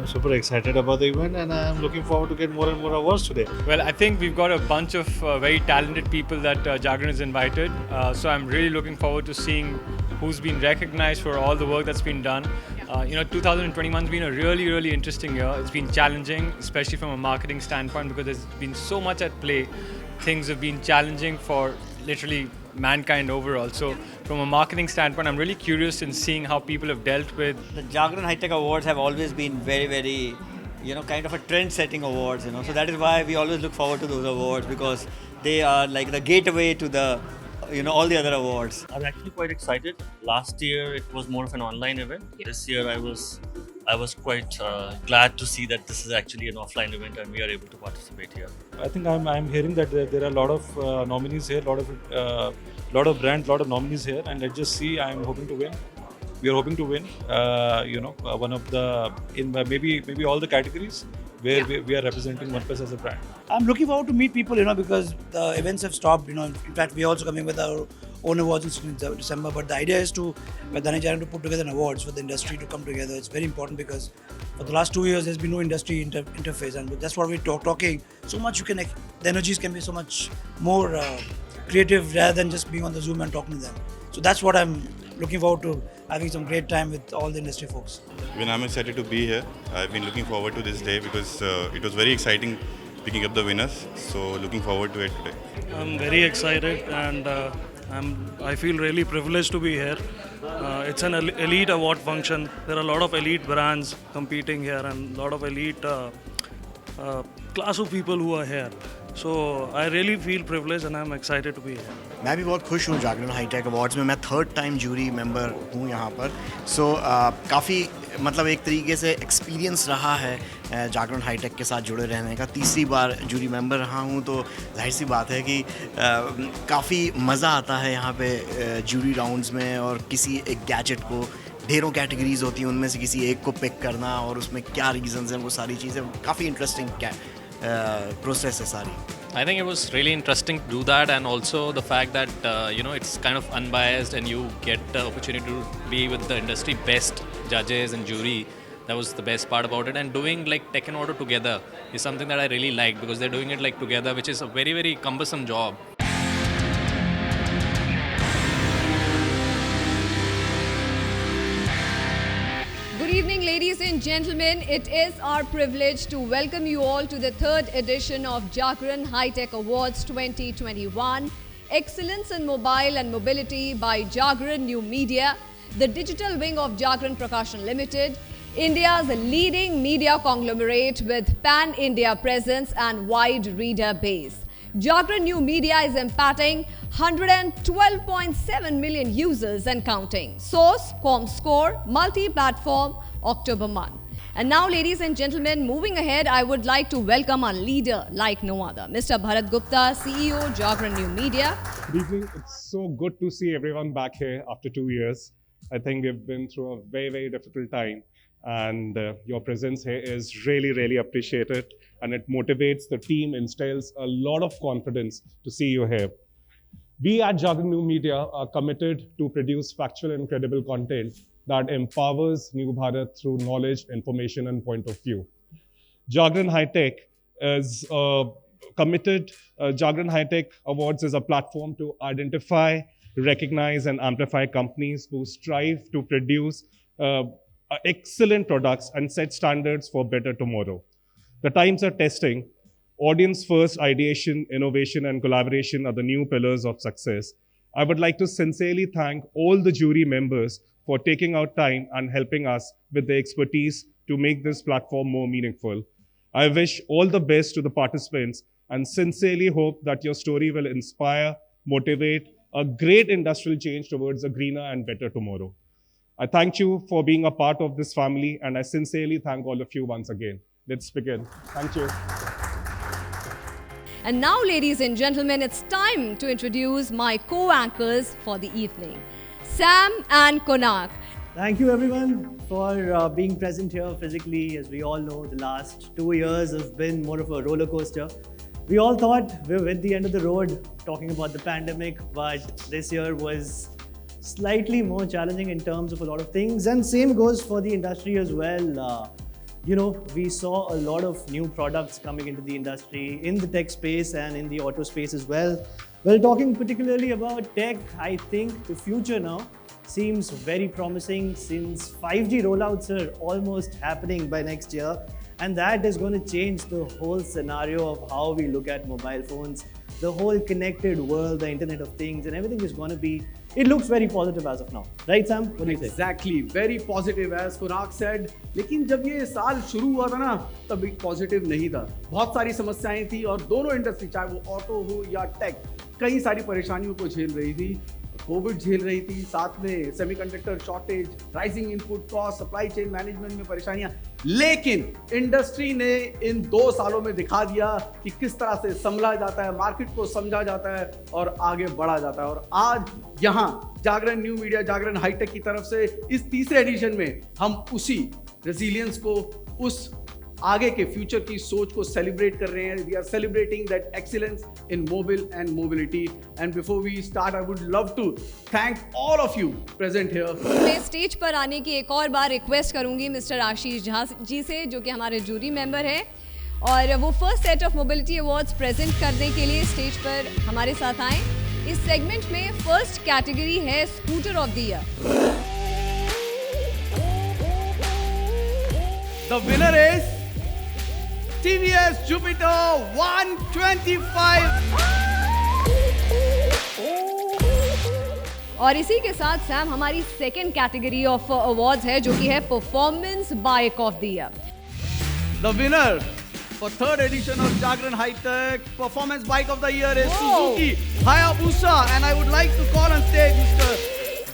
Super excited about the event, and I'm looking forward to get more and more awards today. Well, I think we've got a bunch of very talented people that Jagran has invited. So I'm really looking forward to seeing who's been recognized for all the work that's been done. 2021 has been a really, really interesting year. It's been challenging, especially from a marketing standpoint, because there's been so much at play. Things have been challenging for literally mankind overall. So from a marketing standpoint, I'm really curious in seeing how people have dealt with. The Jagran High Tech Awards have always been very, very, kind of a trend-setting awards, So that is why we always look forward to those awards, because they are like the gateway to the, all the other awards. I'm actually quite excited. Last year it was more of an online event. This year I was quite glad to see that this is actually an offline event and we are able to participate here. I think I'm hearing that there are a lot of nominees here, lot of brands, lot of nominees here, and let's just see. I'm hoping to win. We are hoping to win. One of the in maybe all the categories where we are representing OnePlus as a brand. I'm looking forward to meet people, because the events have stopped, In fact, we're also coming with our own awards in December. But the idea is with Dhananjayan to put together an awards for the industry to come together. It's very important because for the last 2 years, there's been no industry interface. And that's what we're talking. So much the energies can be so much more creative rather than just being on the Zoom and talking to them. So that's what I'm looking forward to, having some great time with all the industry folks. When I'm excited to be here, I've been looking forward to this day because it was very exciting picking up the winners. So looking forward to it today. I'm very excited and I feel really privileged to be here. It's an elite award function. There are a lot of elite brands competing here and a lot of elite class of people who are here. So I really feel privileged and I'm excited to be here. मैं भी बहुत खुश हूँ जागरण high tech awards में. मैं third time jury member हूँ यहाँ पर. सो काफ़ी मतलब एक तरीके से एक्सपीरियंस रहा है जागरण हाई टेक के साथ जुड़े रहने का. तीसरी बार जूरी मेंबर रहा हूँ तो जाहिर सी बात है कि काफ़ी मज़ा आता है यहाँ पे जूरी राउंड्स में. और किसी एक गैजेट को ढेरों कैटेगरीज होती हैं, उनमें से किसी एक को पिक करना और उसमें क्या रीजंस हैं, वो सारी चीज़ें काफ़ी इंटरेस्टिंग process है सारी. I think it was really interesting to do that, and also the fact that it's kind of unbiased and you get the opportunity to be with the industry best judges and jury. That was the best part about it. And doing like Tech in Order together is something that I really like because they're doing it like together, which is a very, very cumbersome job. Good evening, ladies and gentlemen. It is our privilege to welcome you all to the third edition of Jagran High Tech Awards 2021. Excellence in Mobile and Mobility by Jagran New Media, the digital wing of Jagran Prakashan Limited, India's leading media conglomerate with pan-India presence and wide reader base. Jagran New Media is impacting 112.7 million users and counting. Source, Comscore, multi-platform, October month. And now, ladies and gentlemen, moving ahead, I would like to welcome our leader like no other, Mr. Bharat Gupta, CEO, Jagran New Media. Good evening. It's so good to see everyone back here after 2 years. I think we've been through a very, very difficult time. And your presence here is really, really appreciated. And it motivates the team, instills a lot of confidence to see you here. We at Jagran New Media are committed to produce factual and credible content that empowers New Bharat through knowledge, information, and point of view. Jagran High Tech is committed. Jagran High Tech Awards is a platform to identify, recognize, and amplify companies who strive to produce excellent products and set standards for better tomorrow. The times are testing. Audience first, ideation, innovation, and collaboration are the new pillars of success. I would like to sincerely thank all the jury members for taking out time and helping us with the expertise to make this platform more meaningful. I wish all the best to the participants and sincerely hope that your story will inspire, motivate a great industrial change towards a greener and better tomorrow. I thank you for being a part of this family, and I sincerely thank all of you once again. Let's begin. Thank you. And now, ladies and gentlemen, it's time to introduce my co-anchors for the evening, Sam and Konak. Thank you everyone for being present here physically. As we all know, the last 2 years have been more of a roller coaster. We all thought we were at the end of the road talking about the pandemic, but this year was slightly more challenging in terms of a lot of things, and same goes for the industry as well. We saw a lot of new products coming into the industry in the tech space and in the auto space as well. Well, talking particularly about tech, I think the future now seems very promising since 5G rollouts are almost happening by next year, and that is going to change the whole scenario of how we look at mobile phones, the whole connected world, the Internet of Things, and everything is going to be, it looks very positive as of now. Right, Sam? What do you say? Exactly, very positive as Konak said. लेकिन जब ये साल शुरू हुआ था ना, तब एक पॉजिटिव नहीं था. बहुत सारी समस्याएं थी और दोनों इंडस्ट्री, चाहे वो ऑटो हो या टेक, कई सारी परेशानियों को झेल रही थी. कोविड झेल रही थी, साथ में semiconductor shortage, rising input cost, supply chain management में परेशानियां. लेकिन इंडस्ट्री ने इन 2 सालों में दिखा दिया कि किस तरह से संभला जाता है, मार्केट को समझा जाता है और आगे बढ़ा जाता है. और आज यहाँ जागरण न्यू मीडिया, जागरण हाईटेक की तरफ से इस तीसरे एडिशन में हम उसी रेजिलियंस को, उस आगे के फ्यूचर की सोच को सेलिब्रेट कर रहे हैं. We are celebrating that excellence in mobile and mobility. And before we start, I would love to thank all of you present here. मैं स्टेज पर आने की एक और बार रिक्वेस्ट करूंगी मिस्टर आशीष झा जी से, जो कि हमारे जूरी मेंबर हैं, और वो first set of mobility awards present करने के लिए स्टेज पर हमारे साथ आए. इस सेगमेंट में फर्स्ट कैटेगरी है scooter of the year. The winner is TVS Jupiter 125. और इसी के साथ सैम हमारी सेकेंड कैटेगरी ऑफ अवार्ड्स है, जो कि है performance bike of the year. The winner for third edition of Jagran High Tech Performance Bike of the Year is Suzuki Hayabusa, and I would like to call on stage Mr.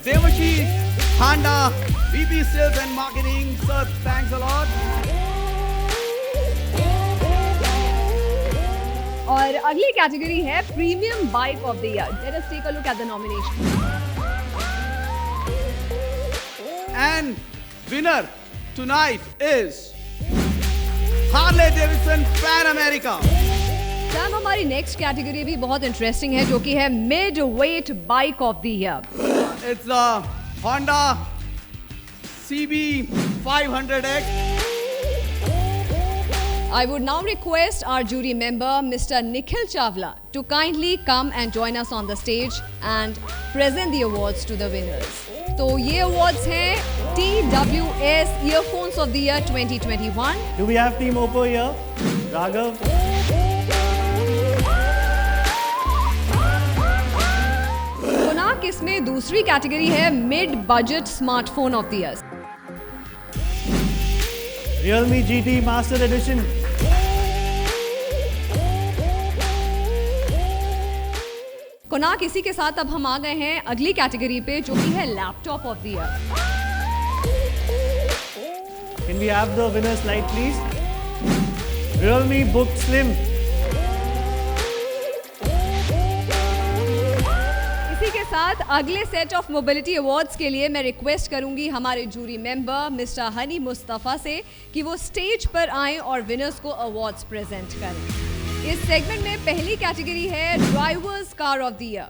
Devashish Handa, VP Sales and Marketing. Sir, thanks a lot. और अगली category है premium bike of the year. Let us take a look at the nomination. And winner tonight is Harley Davidson Pan America. Sam हमारी next category भी बहुत interesting है, जो कि है mid weight bike of the year. It's the Honda CB 500X. I would now request our jury member, Mr. Nikhil Chawla, to kindly come and join us on the stage and present the awards to the winners. तो ये awards हैं TWS Earphones of the Year 2021. Do we have Team Oppo here? Raghav? कोनाक इसमें दूसरी category है mid budget smartphone of the year. Realme GT Master Edition. कोनाक इसी के साथ अब हम आ गए हैं अगली कैटेगरी पे, जो कि है laptop off the year. Can we have the winner slide please? Realme Book Slim. इसी के साथ अगले सेट ऑफ मोबिलिटी अवार्ड्स के लिए मैं रिक्वेस्ट करूंगी हमारे jury member mister Honey Mustafa से कि वो स्टेज पर आएं और विनर्स को अवार्ड्स प्रेजेंट करें. इस सेगमेंट में पहली कैटेगरी है drivers car of the year.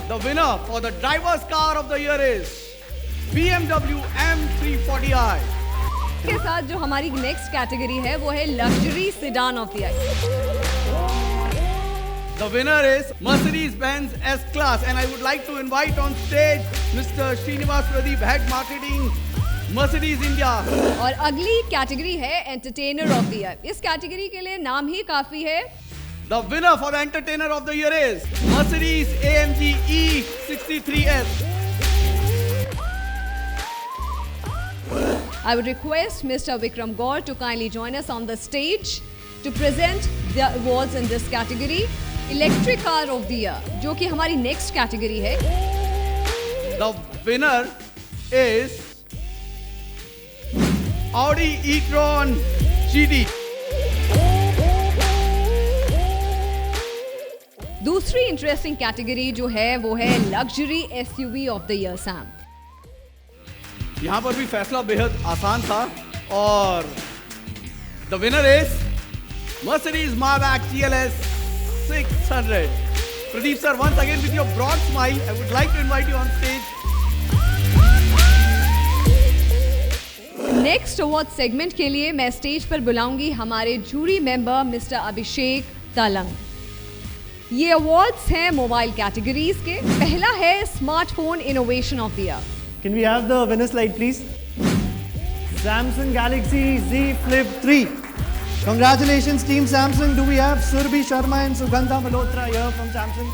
The winner for the driver's car of the year is BMW M340i. के साथ जो हमारी नेक्स्ट कैटेगरी है वो है luxury sedan of the year. The winner is Mercedes-Benz S-Class, and I would like to invite on stage Mr. Srinivas Pradeep, Head Marketing, Mercedes India. और अगली category है एंटरटेनर ऑफ द ईयर. इस category के लिए नाम ही काफी है. The winner for the entertainer of the year is Mercedes AMG E63S. I would request Mr. Vikram Gaur to kindly join us on the stage to present the awards in this category. Electric car of the year, जो कि हमारी next category है. The winner is Audi e-tron GT. दूसरी interesting category जो है वो है luxury SUV of the year Sam. यहाँ पर भी फैसला बेहद आसान था और the winner is Mercedes Maybach GLS 600. Pradeep sir, once again with your broad smile, I would like to invite you on stage. Next award segment के लिए मैं स्टेज पर बुलाऊंगी हमारे जूरी मेंबर मिस्टर अभिषेक तलंग। ये अवार्ड्स हैं मोबाइल कैटेगरीज के। पहला है smartphone innovation of the year. Can we have the winner slide, please? Samsung Galaxy Z Flip 3. Congratulations, Team Samsung. Do we have Surbhi Sharma and Sugandha Malhotra here from Samsung?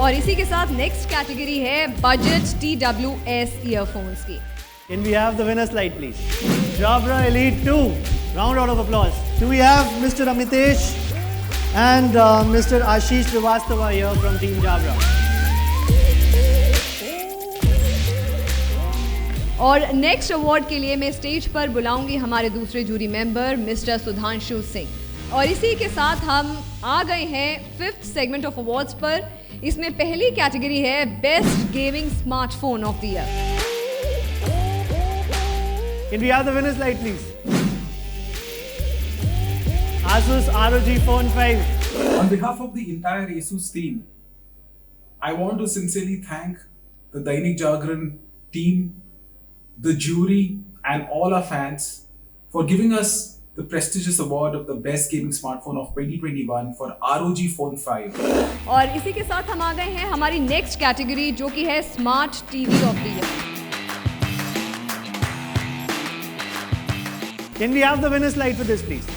और इसी के साथ next category है budget TWS earphones की। Can we have the winner slide, please? Jabra Elite 2. Round of applause. Do we have Mr. Amitesh and Mr. Ashish Srivastava here from Team Jabra? और next award के लिए मैं stage पर बुलाऊंगी हमारे दूसरे jury member mister Sudhanshu Singh. और इसी के साथ हम आ गए हैं फिफ्थ सेगमेंट ऑफ अवार्ड्स पर। इसमें पहली कैटेगरी है best gaming smartphone of the year. Can we have the winner slide, please? Asus ROG Phone 5. On behalf of the entire Asus team, I want to sincerely thank the Dainik Jagran team, the jury, and all our fans for giving us the prestigious award of the best gaming smartphone of 2021 for ROG Phone 5. और इसी के साथ हम आ गए हैं हमारी next category जो कि है smart TV off the year. Can we have the winner slide for this, please?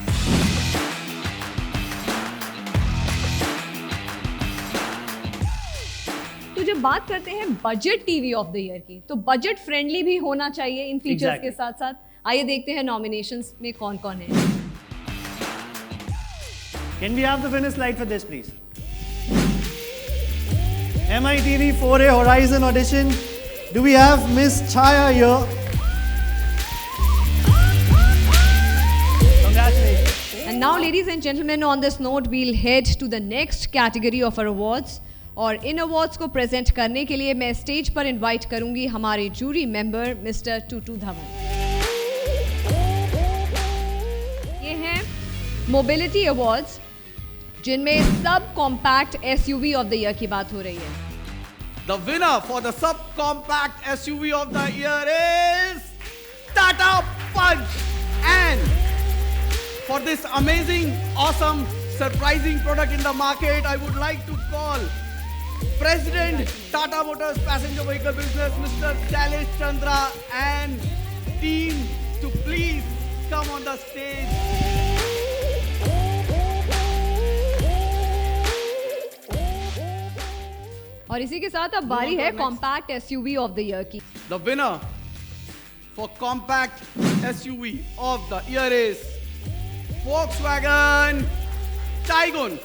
तो जब बात करते हैं budget TV off the year की, तो बजट फ्रेंडली भी होना चाहिए इन फीचर्स के साथ साथ। आइए देखते हैं नॉमिनेशंस में कौन कौन है। Can we have the winner slide for this, please? MI TV 4A Horizon Audition. Do we have Miss Chaya here? And now, ladies and gentlemen, on this note, we'll head to the next category of our awards. और इन awards को present करने के लिए मैं stage पर invite करूंगी हमारे jury member mister टूटू धवन। ये हैं मोबिलिटी अवार्ड्स जिनमें sub compact SUV of the year की बात हो रही है। The winner for the subcompact SUV of the year is Tata Punch. And for this amazing, awesome, surprising product in the market, I would like to call President Tata Motors Passenger Vehicle Business, Mr. Shailesh Chandra, and team to please come on the stage. और इसी के साथ अब बारी है compact SUV of the year की। The winner for compact SUV of the year is Volkswagen Tiguan.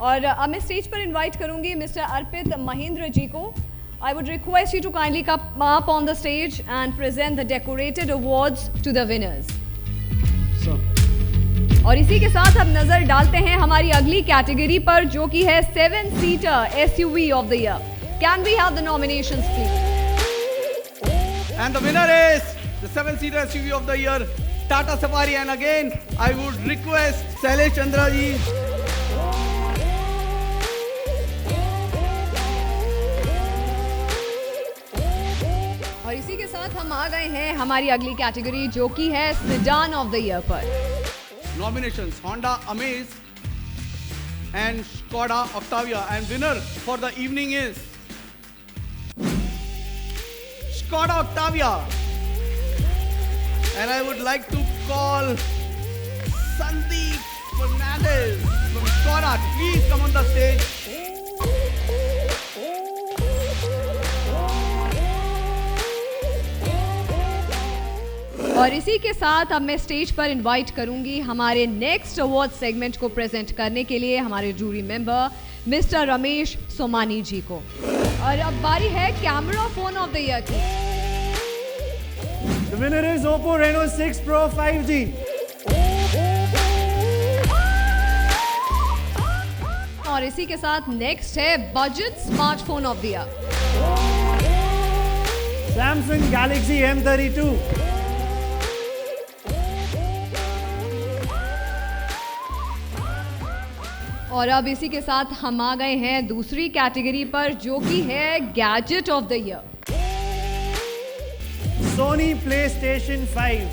और अब मैं स्टेज पर इनवाइट करूंगी मिस्टर अर्पित महेंद्र जी को। I would request you to kindly come up on the stage and present the decorated awards to the winners. और इसी के साथ अब नजर डालते हैं हमारी अगली कैटेगरी पर जो कि है 7-seater SUV of the year. Can we have the nominations, please? And the winner is the 7-seater SUV of the year, Tata Safari. And again, I would request Shailesh Chandra ji. और इसी के साथ हम आ गए हैं हमारी अगली category जो कि है सेडान ऑफ द ईयर पर। Nominations: Honda Amaze and Skoda Octavia. And winner for the evening is Skoda Octavia. And I would like to call Sandeep Fernandez from Skoda. Please come on the stage. और इसी के साथ अब मैं stage पर invite करूंगी हमारे next award segment को प्रेजेंट करने के लिए हमारे jury member mister Ramesh Somani ji को। और अब बारी है camera phone of the year की। The winner is Oppo Reno 6 Pro 5G. और इसी के साथ नेक्स्ट है budget smartphone of the year. Samsung Galaxy M32. और अब इसी के साथ हम आ गए हैं दूसरी कैटेगरी पर जो कि है gadget of the year. Sony PlayStation 5.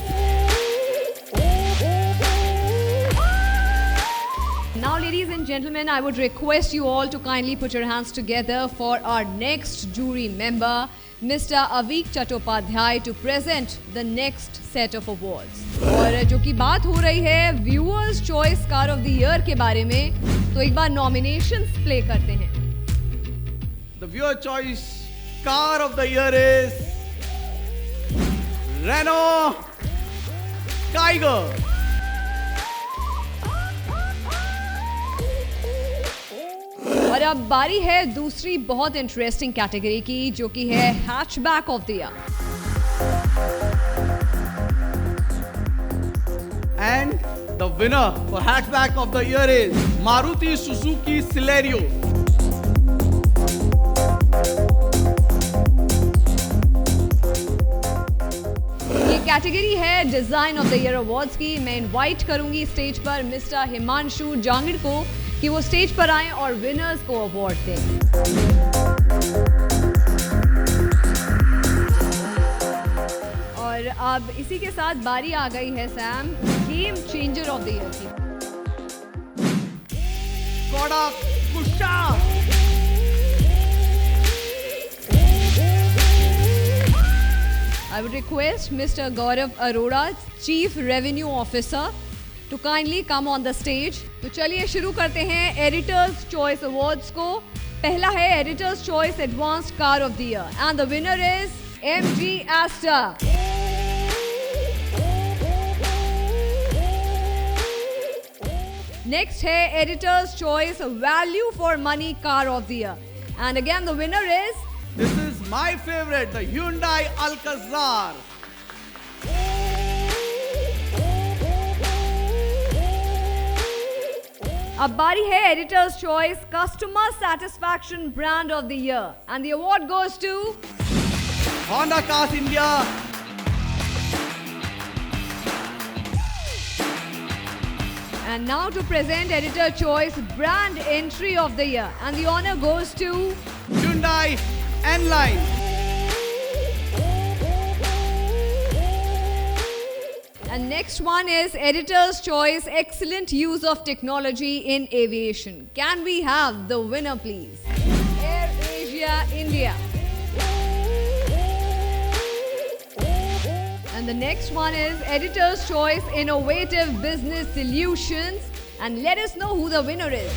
Now, ladies and gentlemen, I would request you all to kindly put your hands together for our next jury member, Mr. Avik Chattopadhyay, to present the next set of awards. और जो कि बात हो रही है Viewers Choice Car of the Year के बारे में, तो एक बार nominations play करते हैं। The viewer choice car of the year is Renault Kiger. और अब बारी है दूसरी बहुत इंटरेस्टिंग कैटेगरी की जो कि है hatchback of the year. And the winner for hatchback of the year is Maruti Suzuki Celerio. ये कैटेगरी है design of the year awards की। मैं इनवाइट करूंगी स्टेज पर मिस्टर हिमांशु जांगड़ को कि वो स्टेज पर आएं और विनर्स को अवार्ड दें। और अब इसी के साथ बारी आ गई है Sam game changer of the year की। Skoda Kushaq. I would request Mr. Gaurav Arora, Chief Revenue Officer, to kindly come on the stage. तो चलिए शुरू करते हैं एडिटर्स चॉइस अवार्ड्स को। पहला है editors choice advanced car of the year and the winner is MG Aster. Next है editors choice value for money car of the year and again the winner is This is my favorite, the Hyundai Alcazar. अब बारी है editors choice customer satisfaction brand of the year and the award goes to Honda Cars India. And now to present editor choice brand entry of the year and the honor goes to Hyundai N-Line. And next one is editor's choice excellent use of technology in aviation. Can we have the winner please? Air Asia India. And the next one is editor's choice innovative business solutions and let us know who the winner is.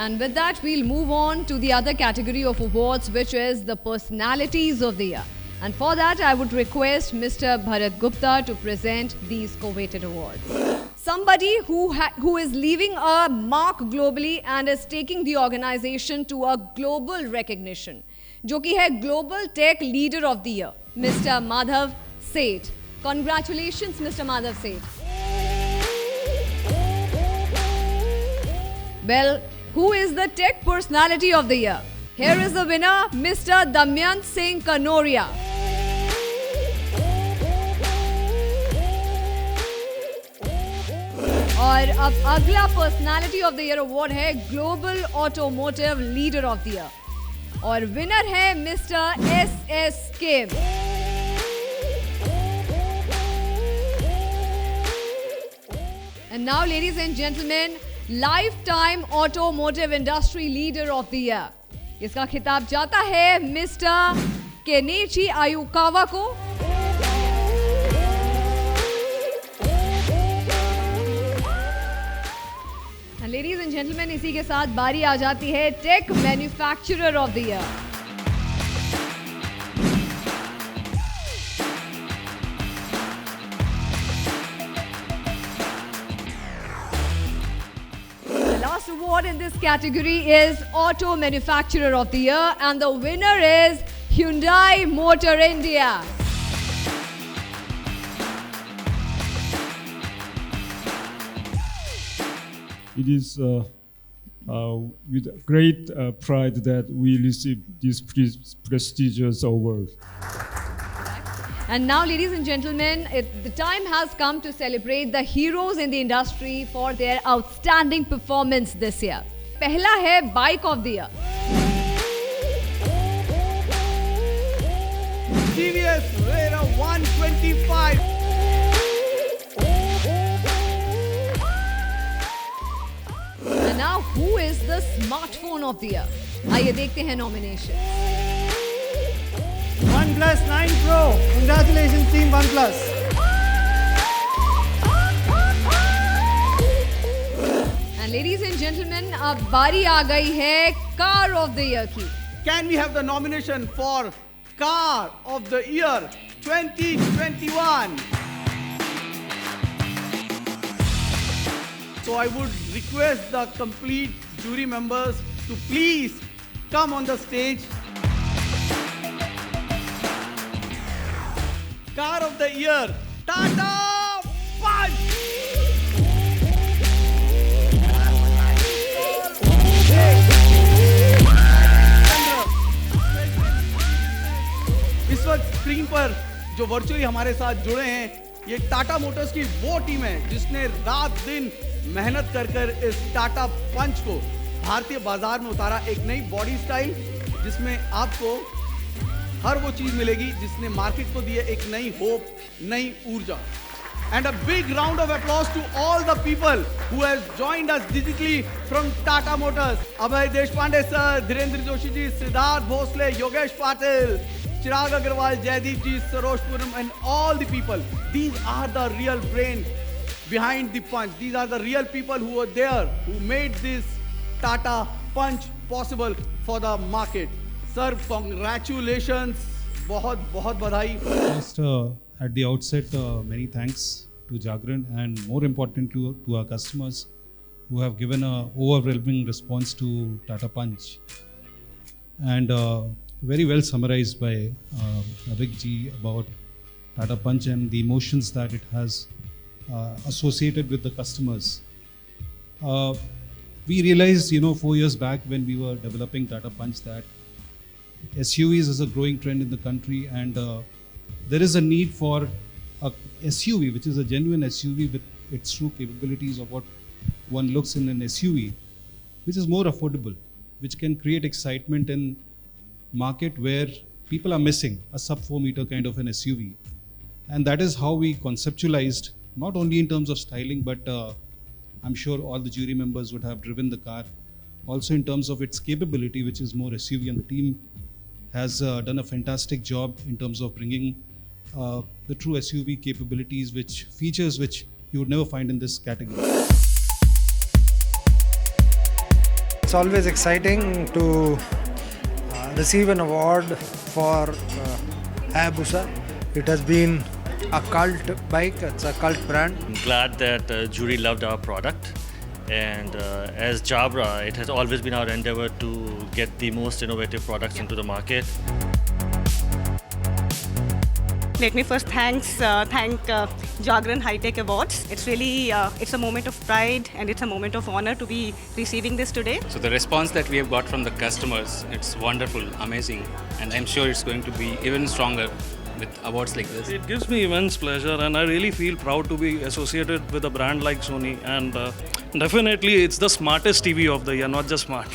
And with that, we'll move on to the other category of awards, which is the personalities of the year. And for that, I would request Mr. Bharat Gupta to present these coveted awards. Somebody who is leaving a mark globally and is taking the organization to a global recognition, जो कि है Global Tech Leader of the Year, Mr. Madhav Seth. Congratulations, Mr. Madhav Seth. Well, who is the tech personality of the year? Here is the winner, Mr. Damyant Singh Kanoria. और अब अगला personality of the year award है global automotive leader of the year और winner है mister SS Kim. And now, ladies and gentlemen, Lifetime Automotive Industry Leader of the Year. इसका खिताब जाता है मिस्टर केनेची आयुकावा को. लेडीज एंड जेंटलमैन, इसी के साथ बारी आ जाती है tech manufacturer of the year award in this category is Auto Manufacturer of the Year, and the winner is Hyundai Motor India. It is with great pride that we receive this prestigious award. And now, ladies and gentlemen, the time has come to celebrate the heroes in the industry for their outstanding performance this year. Pehla hai Bike of the Year. TVS Raider 125. And now, who is the smartphone of the year? आइए देखते हैं nomination. OnePlus 9 Pro. Congratulations, Team OnePlus. And ladies and gentlemen, अब बारी आ गई है Car of the Year की. Can we have the nomination for Car of the Year 2021? So I would request the complete jury members to please come on the stage. Car of the Year, Tata Punch! इस वक्त screen पर जो virtually हमारे साथ जुड़े हैं, ये Tata Motors की वो टीम है जिसने रात दिन मेहनत कर इस टाटा पंच को भारतीय बाजार में उतारा. एक नई बॉडी स्टाइल जिसमें आपको हर वो चीज मिलेगी जिसने मार्केट को दी है एक नई होप, नई ऊर्जा. And a big round of applause to all the people who has joined us digitally from Tata Motors. Abhay Deshpande sir, Dhirendra Joshi ji, Siddharth Bhosle, Yogesh Patil, Chirag Agarwal, Jaideep ji, Sarosh Puram, and all the people. These are the real brain behind the punch. These are the real people who were there, who made this Tata Punch possible for the market. Sir, congratulations. बहुत बहुत बधाई. Just at the outset, many thanks to Jagran and more importantly to our customers who have given an overwhelming response to Tata Punch. And very well summarized by Avik ji about Tata Punch and the emotions that it has associated with the customers. We realized, 4 years back when we were developing Tata Punch that SUVs is a growing trend in the country, and there is a need for a SUV, which is a genuine SUV with its true capabilities of what one looks in an SUV, which is more affordable, which can create excitement in market where people are missing a sub 4 meter kind of an SUV. And that is how we conceptualized, not only in terms of styling, but I'm sure all the jury members would have driven the car, also in terms of its capability, which is more SUV, and the team has done a fantastic job in terms of bringing the true SUV capabilities, features which you would never find in this category. It's always exciting to receive an award for Hayabusa. It has been a cult bike, it's a cult brand. I'm glad that the jury loved our product. And as Jabra, it has always been our endeavor to get the most innovative products into the market. Let me first thank Jagran High Tech Awards. It's really it's a moment of pride and it's a moment of honor to be receiving this today. So the response that we have got from the customers, it's wonderful, amazing, and I'm sure it's going to be even stronger with awards like this. It gives me immense pleasure, and I really feel proud to be associated with a brand like Sony. And definitely, it's the smartest TV of the year, not just smart.